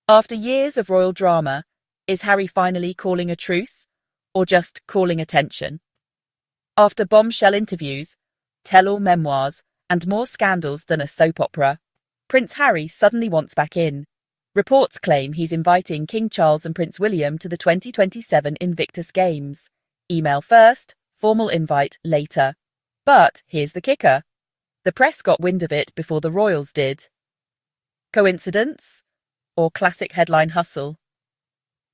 After years of royal drama, is Harry finally calling a truce, or just calling attention? After bombshell interviews, tell-all memoirs, and more scandals than a soap opera, Prince Harry suddenly wants back in. Reports claim he's inviting King Charles and Prince William to the 2027 Invictus Games. Email first, formal invite later. But here's the kicker. The press got wind of it before the royals did. Coincidence? Or classic headline hustle?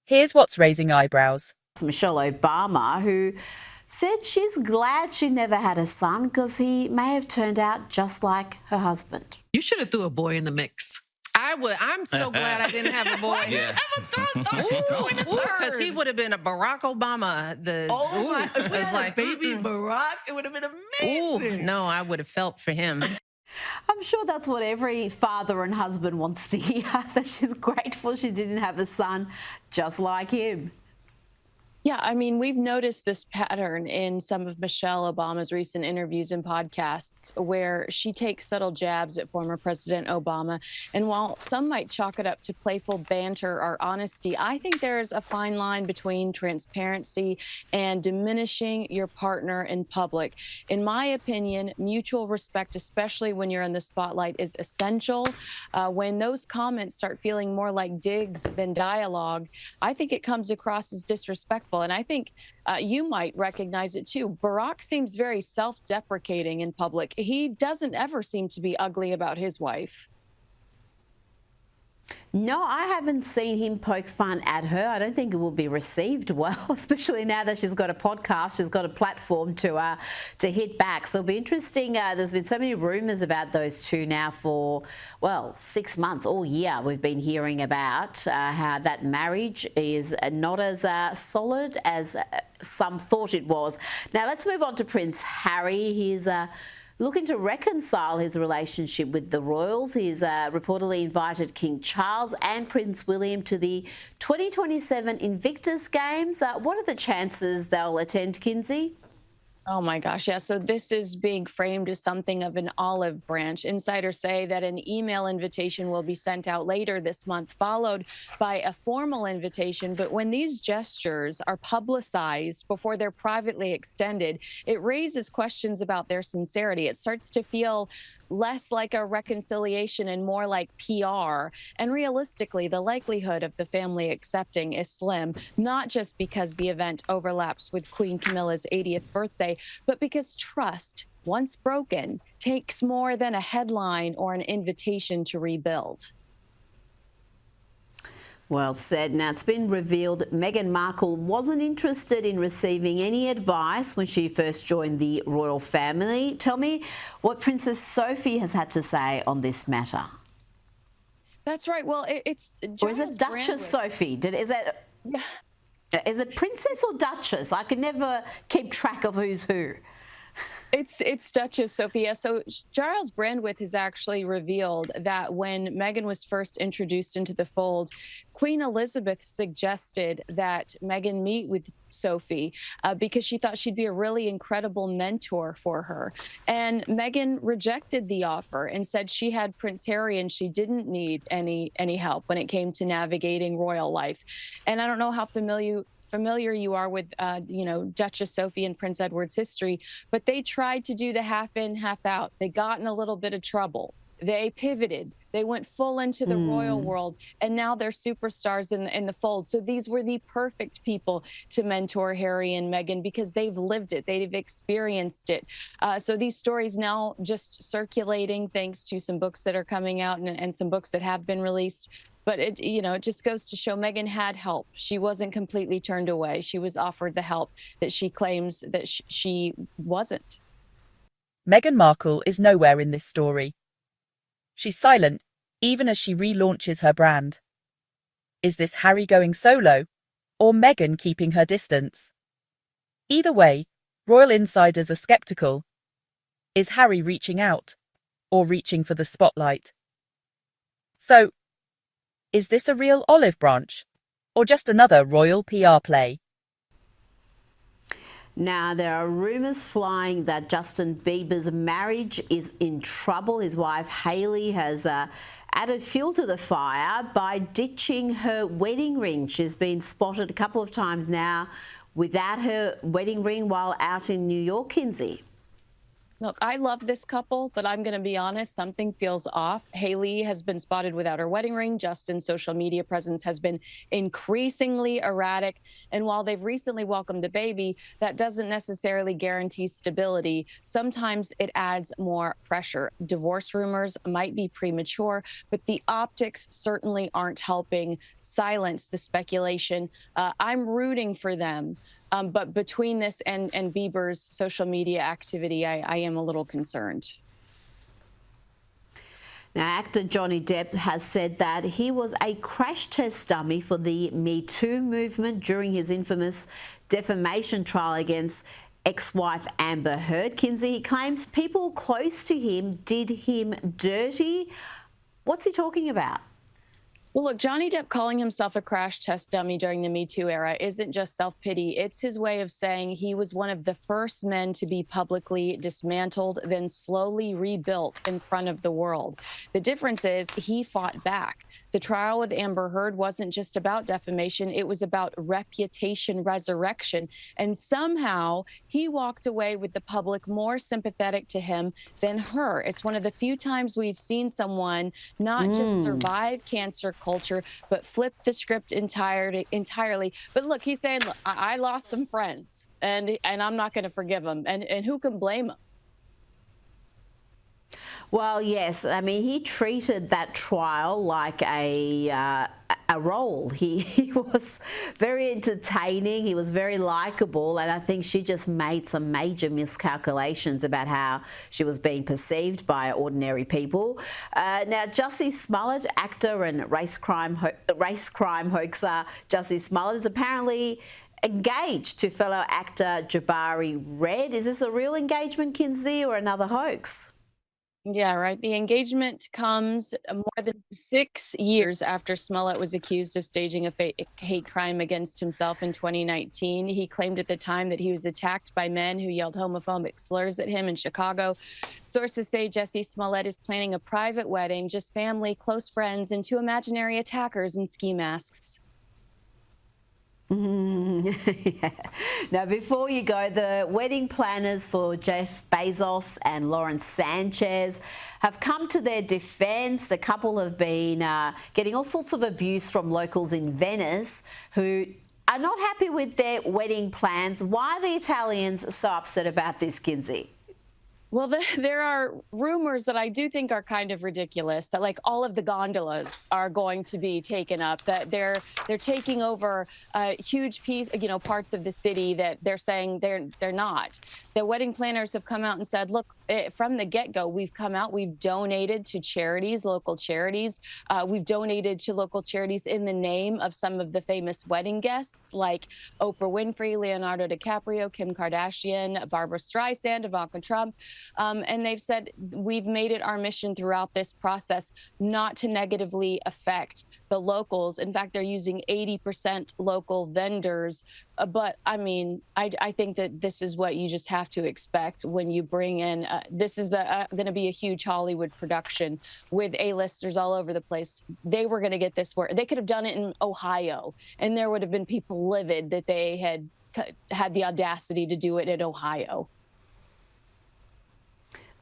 Here's what's raising eyebrows. Michelle Obama, who said she's glad she never had a son because he may have turned out just like her husband. You should have threw a boy in the mix. I would. I'm so glad I didn't have a boy. Yeah. Because he would have been a Barack Obama. It was like baby Barack. It would have been amazing. No, I would have felt for him. I'm sure that's what every father and husband wants to hear, that she's grateful she didn't have a son just like him. Yeah, I mean, we've noticed this pattern in some of Michelle Obama's recent interviews and podcasts where she takes subtle jabs at former President Obama. And while some might chalk it up to playful banter or honesty, I think there's a fine line between transparency and diminishing your partner in public. In my opinion, mutual respect, especially when you're in the spotlight, is essential. When those comments start feeling more like digs than dialogue, I think it comes across as disrespectful. And I think you might recognize it too. Barack seems very self-deprecating in public. He doesn't ever seem to be ugly about his wife. No, I haven't seen him poke fun at her. I don't think it will be received well, especially now that she's got a podcast, she's got a platform to hit back. So it'll be interesting. There's been so many rumours about those two now for, well, 6 months, all year. We've been hearing about how that marriage is not as solid as some thought it was. Now let's move on to Prince Harry. He's looking to reconcile his relationship with the royals. He's reportedly invited King Charles and Prince William to the 2027 Invictus Games. What are the chances they'll attend, Kinsey? Oh my gosh, yeah. So this is being framed as something of an olive branch. Insiders say that an email invitation will be sent out later this month, followed by a formal invitation. But when these gestures are publicized before they're privately extended, it raises questions about their sincerity. It starts to feel less like a reconciliation and more like PR. And realistically, the likelihood of the family accepting is slim, not just because the event overlaps with Queen Camilla's 80th birthday, but because trust, once broken, takes more than a headline or an invitation to rebuild. Well said. Now, it's been revealed Meghan Markle wasn't interested in receiving any advice when she first joined the royal family. Tell me what Princess Sophie has had to say on this matter. That's right. Well, it's or is it Duchess Sophie? Is it Princess or Duchess? I could never keep track of who's who. It's Duchess Sophia. So Giles Brandreth has actually revealed that when Meghan was first introduced into the fold, Queen Elizabeth suggested that Meghan meet with Sophie because she thought she'd be a really incredible mentor for her. And Meghan rejected the offer and said she had Prince Harry and she didn't need any help when it came to navigating royal life. And I don't know how familiar you are with, Duchess Sophie and Prince Edward's history, but they tried to do the half in, half out. They got in a little bit of trouble. They pivoted. They went full into the royal world, and now they're superstars in the fold. So these were the perfect people to mentor Harry and Meghan because they've lived it. They've experienced it. So these stories now just circulating thanks to some books that are coming out and some books that have been released. But it just goes to show Meghan had help. She wasn't completely turned away. She was offered the help that she claims that she wasn't. Meghan Markle is nowhere in this story. She's silent, even as she relaunches her brand. Is this Harry going solo, or Meghan keeping her distance? Either way, royal insiders are skeptical. Is Harry reaching out, or reaching for the spotlight? So, is this a real olive branch, or just another royal PR play? Now, there are rumours flying that Justin Bieber's marriage is in trouble. His wife, Hailey, has added fuel to the fire by ditching her wedding ring. She's been spotted a couple of times now without her wedding ring while out in New York, Kinsey. Look, I love this couple, but I'm going to be honest, something feels off. Hailey has been spotted without her wedding ring. Justin's social media presence has been increasingly erratic. And while they've recently welcomed a baby, that doesn't necessarily guarantee stability. Sometimes it adds more pressure. Divorce rumors might be premature, but the optics certainly aren't helping silence the speculation. I'm rooting for them. But between this and Bieber's social media activity, I am a little concerned. Now, actor Johnny Depp has said that he was a crash test dummy for the Me Too movement during his infamous defamation trial against ex-wife Amber Heard. Kinsey, he claims people close to him did him dirty. What's he talking about? Well, look, Johnny Depp calling himself a crash test dummy during the Me Too era isn't just self-pity. It's his way of saying he was one of the first men to be publicly dismantled, then slowly rebuilt in front of the world. The difference is he fought back. The trial with Amber Heard wasn't just about defamation. It was about reputation resurrection. And somehow he walked away with the public more sympathetic to him than her. It's one of the few times we've seen someone not just survive cancer culture, but flip the script entirely. But look, he's saying, look, I lost some friends, and I'm not going to forgive him. And who can blame him? Well, yes. I mean, he treated that trial like a role. He was very entertaining. He was very likable. And I think she just made some major miscalculations about how she was being perceived by ordinary people. Now, Jussie Smollett, actor and race crime hoaxer Jussie Smollett, is apparently engaged to fellow actor Jabari Red. Is this a real engagement, Kinsey, or another hoax? Yeah, right. The engagement comes more than 6 years after Smollett was accused of staging a hate crime against himself in 2019. He claimed at the time that he was attacked by men who yelled homophobic slurs at him in Chicago. Sources say Jussie Smollett is planning a private wedding, just family, close friends, and two imaginary attackers in ski masks. Yeah. Now, before you go, the wedding planners for Jeff Bezos and Lawrence Sanchez have come to their defense. The couple have been getting all sorts of abuse from locals in Venice who are not happy with their wedding plans. Why are the Italians so upset about this, Kinsey? Well, there are rumors that I do think are kind of ridiculous, that like all of the gondolas are going to be taken up, that they're taking over a huge piece, parts of the city that they're saying they're not. The wedding planners have come out and said, look, from the get-go, we've come out, we've donated to charities, local charities. We've donated to local charities in the name of some of the famous wedding guests like Oprah Winfrey, Leonardo DiCaprio, Kim Kardashian, Barbara Streisand, Ivanka Trump. And they've said we've made it our mission throughout this process not to negatively affect the locals. In fact, they're using 80% local vendors. But I mean, I think that this is what you just have to expect when you bring in. This is going to be a huge Hollywood production with A-listers all over the place. They were going to get this work. They could have done it in Ohio, and there would have been people livid that they had the audacity to do it in Ohio.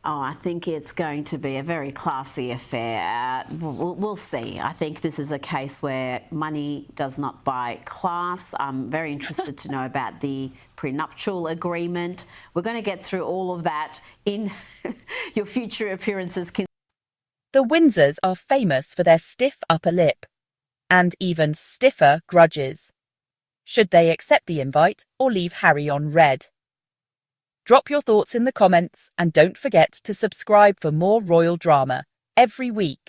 Oh, I think it's going to be a very classy affair. We'll see. I think this is a case where money does not buy class. I'm very interested to know about the prenuptial agreement. We're going to get through all of that in your future appearances. The Windsors are famous for their stiff upper lip and even stiffer grudges. Should they accept the invite or leave Harry on red? Drop your thoughts in the comments and don't forget to subscribe for more royal drama every week.